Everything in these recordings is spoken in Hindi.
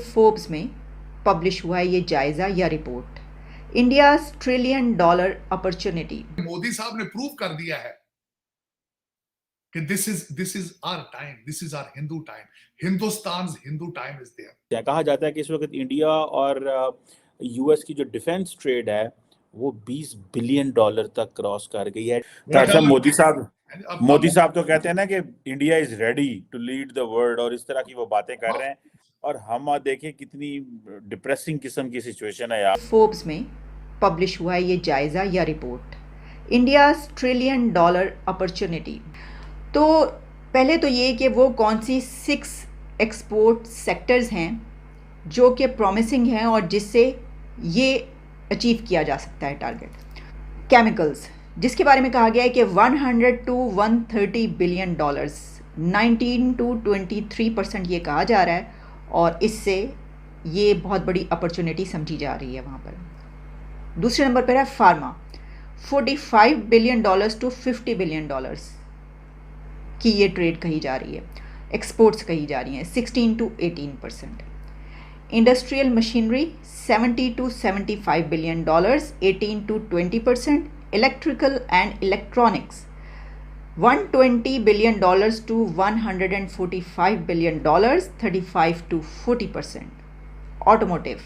फोर्ब्स में पब्लिश हुआ है ये जायजा या report, India $1 trillion opportunity. Modi sahab ने प्रूव कर दिया है कि this is our time, this is our Hindu time, Hindustan Hindu time is there. क्या कहा जाता है कि इस वक्त इंडिया और यूएस की जो डिफेंस ट्रेड है वो $20 बिलियन तक क्रॉस कर गई है। तारसा मोदी साहब तो कहते हैं ना कि India is ready to lead the world, और इस तरह की वो बातें कर रहे हैं, और हम देखें कितनी डिप्रेसिंग किस्म की सिचुएशन है यार। फोर्ब्स में पब्लिश हुआ है ये जायजा या रिपोर्ट, इंडिया $1 ट्रिलियन अपॉर्चुनिटी। तो पहले तो ये कि वो कौन सी 6 एक्सपोर्ट सेक्टर्स हैं जो कि प्रॉमिसिंग हैं और जिससे ये अचीव किया जा सकता है टारगेट। केमिकल्स, जिसके बारे में कहा गया है कि 100 to 130 बिलियन डॉलर्स, 19 to 23% ये कहा जा रहा है, और इससे ये बहुत बड़ी अपॉर्चुनिटी समझी जा रही है वहाँ पर। दूसरे नंबर पर है फार्मा, $45 बिलियन to $50 बिलियन की ये ट्रेड कही जा रही है, एक्सपोर्ट्स कही जा रही हैं 16 to 18%। Industrial machinery 70 to 75 billion dollars, 18 to 20%। Electrical and electronics 120 billion dollars to 145 billion dollars, 35 to 40%। Automotive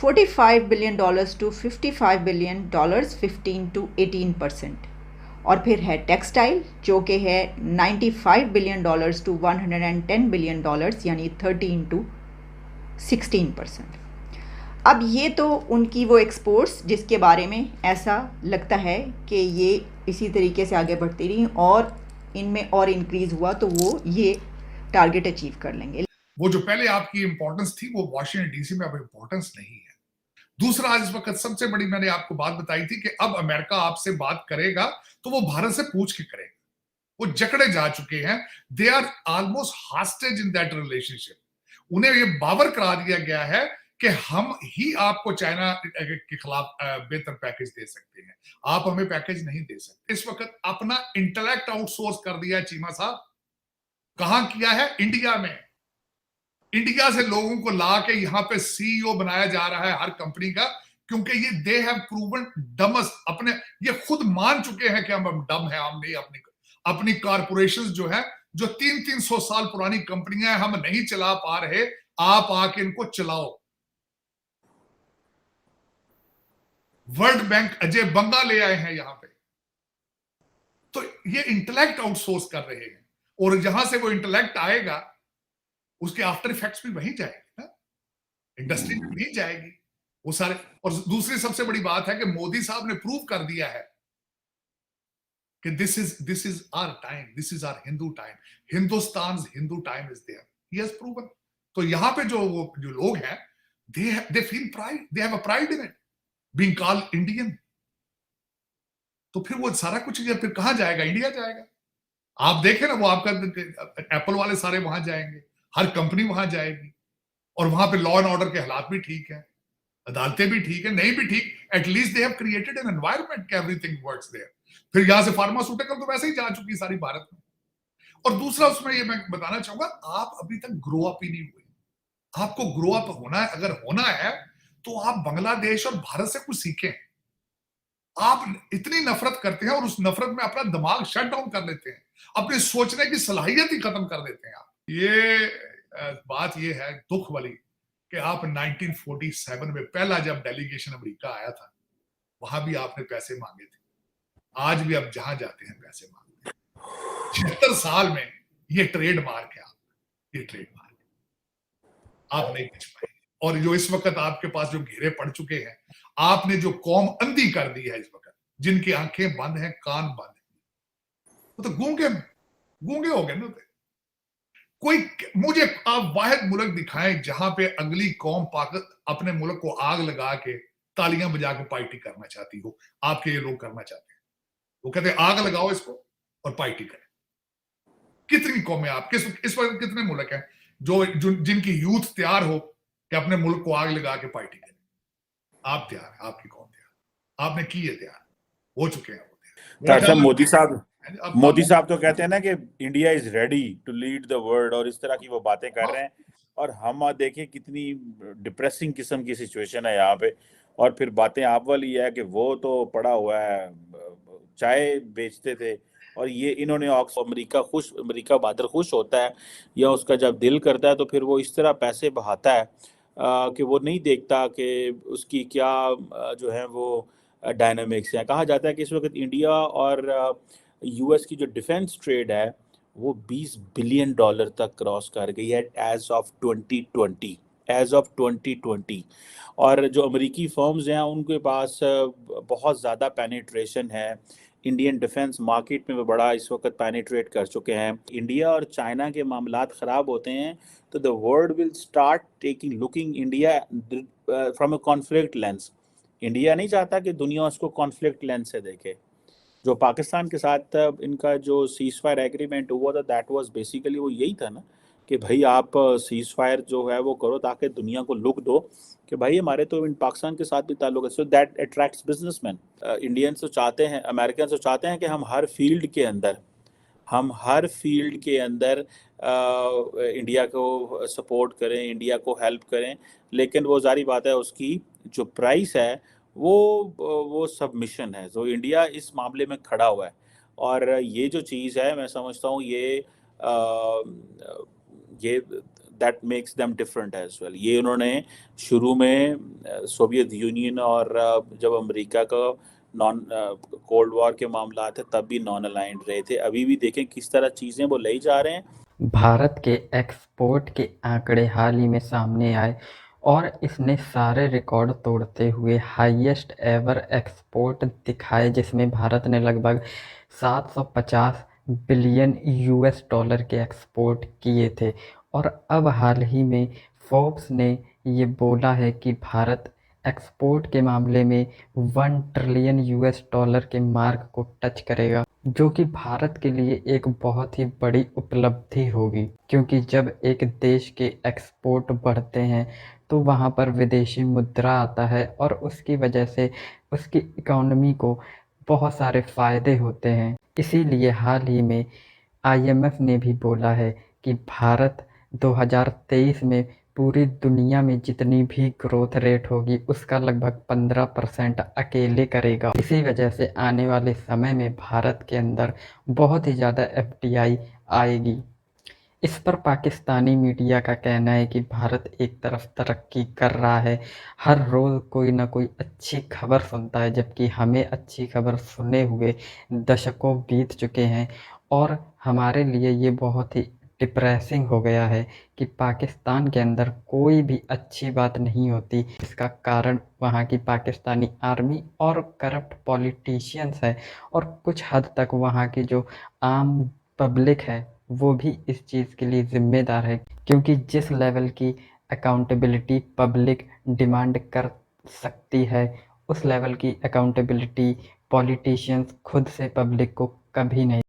45 billion dollars to 55 billion dollars, 15 to 18%। और फिर है टेक्सटाइल जो कि है 95 billion dollars to 110 billion dollars, यानी 13 to 16%। अब ये तो उनकी वो एक्सपोर्ट्स जिसके बारे में ऐसा लगता है कि ये इसी तरीके से आगे बढ़ती रही और इनमें और इंक्रीज हुआ तो वो ये टारगेट अचीव कर लेंगे। वो जो पहले आपकी इंपॉर्टेंस थी वो वाशिंगटन डीसी में अब इंपॉर्टेंस नहीं है। दूसरा, आज इस वक्त सबसे बड़ी मैंने आपको बात बताई थी कि अब अमेरिका आपसे बात करेगा तो वो भारत से पूछ के करेगा। वो जकड़े जा चुके हैं, they are almost hostage in that relationship. उन्हें ये बावर करा दिया गया है कि हम ही आपको चाइना के खिलाफ बेहतर पैकेज दे सकते हैं, आप हमें पैकेज नहीं दे सकते। इस वक्त अपना इंटेलेक्ट आउटसोर्स कर दिया है चीमा साहब। कहां किया है? इंडिया में। इंडिया से लोगों को ला के यहां पे सीईओ बनाया जा रहा है हर कंपनी का, क्योंकि ये दे हैव प्रूवन डमस। अपने ये खुद मान चुके हैं कि हम डम है, हम नहीं। अपनी कारपोरेशंस जो है, जो 300 साल पुरानी कंपनियां हम नहीं चला पा रहे, आप आके इनको चलाओ। वर्ल्ड बैंक अजय बंगा ले आए हैं यहां पे, तो ये इंटेलेक्ट आउटसोर्स कर रहे हैं, और जहां से वो इंटेलेक्ट आएगा उसके आफ्टर इफेक्ट्स भी वहीं जाएंगे ना, इंडस्ट्री में भी जाएगी वो सारे। और दूसरी सबसे बड़ी बात है कि मोदी साहब ने प्रूव कर दिया है कि this is our time, this is our Hindu time, Hindustan Hindu time is there. He has proven. तो यहां पे जो लोग हैं, they feel pride, they have a pride in it being called Indian. तो फिर वो सारा कुछ फिर कहां जाएगा? इंडिया जाएगा। आप देखें ना, वो आपका एप्पल वाले सारे वहां जाएंगे, हर कंपनी वहां जाएगी, और वहां पे लॉ एंड ऑर्डर के हालात भी ठीक है, अदालतें भी ठीक है, नहीं भी ठीक, at least they have created an environment कि एवरीथिंग वर्क्स देयर। फिर यहां से फार्मास्यूटिकल तो वैसे ही जा चुकी सारी भारत में। और दूसरा उसमें ये मैं बताना चाहूंगा, आप अभी तक ग्रो अप ही नहीं हुए। आपको ग्रो अप होना है, अगर होना है तो आप बांग्लादेश और भारत से कुछ सीखें। आप इतनी नफरत करते हैं और उस नफरत में अपना दिमाग शट डाउन कर लेते हैं, अपने सोचने की सलाहियत ही खत्म कर देते हैं आप। ये बात ये है दुख वाली कि आप 1947 में पहला जब डेलीगेशन अमेरिका आया था, वहां भी आपने पैसे मांगे थे। आज भी आप जहां जाते हैं पैसे मांगते हैं। 76 साल में ये ट्रेड मार्क है, ये ट्रेड मार्क आप नहीं बच पाएंगे। और जो इस वक्त आपके पास जो घेरे पड़ चुके हैं, आपने जो कौम अंधी कर दी है इस वक्त, जिनकी आंखें बंद हैं, कान बंद हैं, वो तो गूंगे हो गए ना। कोई मुझे आप वाहिद मुल्क दिखाएं जहां पे अगली कौम अपने मुल्क को आग लगा के तालियां बजा के पार्टी करना चाहती हो। आपके ये लोग करना चाहते हैं, वो कहते हैं आग लगाओ इसको और पार्टी करें। कितनी कौमें आप इस वक्त कितने मुल्क हैं जो जिनकी यूथ तैयार हो कि अपने मुल्क को आग लगा के पार्टी करें? आप तैयार, आपकी कौन तैयार? आपने की है तैयार, हो चुके हैं वो। मोदी साहब तो कहते हैं ना कि India is ready to lead the world, और इस तरह की वो बातें कर रहे हैं, और हम देखिए कितनी डिप्रेसिंग किस्म की सिचुएशन है यहाँ पे। और फिर बातें आप वाली है कि वो तो पड़ा हुआ है, चाय बेचते थे, और ये इन्होंने अमेरिका बहादुर खुश होता है या उसका जब दिल करता है तो फिर वो इस तरह पैसे बहाता है कि वो नहीं देखता कि उसकी क्या जो है वो डायनामिक्स है। कहा जाता है कि इस वक्त इंडिया और यूएस की जो डिफेंस ट्रेड है वो 20 बिलियन डॉलर तक क्रॉस कर गई है एज ऑफ 2020। और जो अमेरिकी फर्म्स हैं उनके पास बहुत ज़्यादा पेनिट्रेशन है इंडियन डिफेंस मार्केट में, वो बड़ा इस वक्त पेनिट्रेट कर चुके हैं। इंडिया और चाइना के मामलात ख़राब होते हैं तो the world will start taking looking India from a conflict lens. India नहीं चाहता कि दुनिया उसको कॉन्फ्लिक्ट लेंस से देखे। जो पाकिस्तान के साथ इनका जो सीज फायर एग्रीमेंट हुआ था, दैट वाज बेसिकली वो यही था ना कि भाई आप सीज फायर जो है वो करो ताकि दुनिया को लुक दो कि भाई हमारे तो इन पाकिस्तान के साथ भी ताल्लुक है। So that attracts businessman. Indians तो चाहते हैं, अमेरिकन तो चाहते हैं कि हम हर फील्ड के अंदर इंडिया को सपोर्ट करें, इंडिया को हेल्प करें, लेकिन वो जारी बात है उसकी जो प्राइस है वो सबमिशन है। तो इंडिया इस मामले में खड़ा हुआ है और ये जो चीज़ है मैं समझता हूँ ये that makes them different as well. ये उन्होंने शुरू में सोवियत यूनियन और जब अमेरिका का नॉन कोल्ड वॉर के मामला थे तब भी नॉन अलाइंड रहे थे। अभी भी देखें किस तरह चीज़ें वो ले जा रहे हैं। भारत के एक्सपोर्ट के आंकड़े हाल ही में सामने आए और इसने सारे रिकॉर्ड तोड़ते हुए हाईएस्ट एवर एक्सपोर्ट दिखाए, जिसमें भारत ने लगभग 750 बिलियन यूएस डॉलर के एक्सपोर्ट किए थे। और अब हाल ही में फोर्ब्स ने ये बोला है कि भारत एक्सपोर्ट के मामले में 1 ट्रिलियन यूएस डॉलर के मार्क को टच करेगा, जो कि भारत के लिए एक बहुत ही बड़ी उपलब्धि होगी, क्योंकि जब एक देश के एक्सपोर्ट बढ़ते हैं तो वहाँ पर विदेशी मुद्रा आता है और उसकी वजह से उसकी इकोनॉमी को बहुत सारे फ़ायदे होते हैं। इसीलिए हाल ही में आईएमएफ ने भी बोला है कि भारत 2023 में पूरी दुनिया में जितनी भी ग्रोथ रेट होगी उसका लगभग 15% अकेले करेगा। इसी वजह से आने वाले समय में भारत के अंदर बहुत ही ज़्यादा एफडीआई आएगी। इस पर पाकिस्तानी मीडिया का कहना है कि भारत एक तरफ तरक्की कर रहा है, हर रोज़ कोई ना कोई अच्छी खबर सुनता है, जबकि हमें अच्छी खबर सुने हुए दशकों बीत चुके हैं। और हमारे लिए ये बहुत ही डिप्रेसिंग हो गया है कि पाकिस्तान के अंदर कोई भी अच्छी बात नहीं होती। इसका कारण वहाँ की पाकिस्तानी आर्मी और करप्ट पॉलिटिशियंस है, और कुछ हद तक वहाँ की जो आम पब्लिक है वो भी इस चीज़ के लिए ज़िम्मेदार है, क्योंकि जिस लेवल की अकाउंटेबिलिटी पब्लिक डिमांड कर सकती है उस लेवल की अकाउंटेबिलिटी पॉलिटिशियंस खुद से पब्लिक को कभी नहीं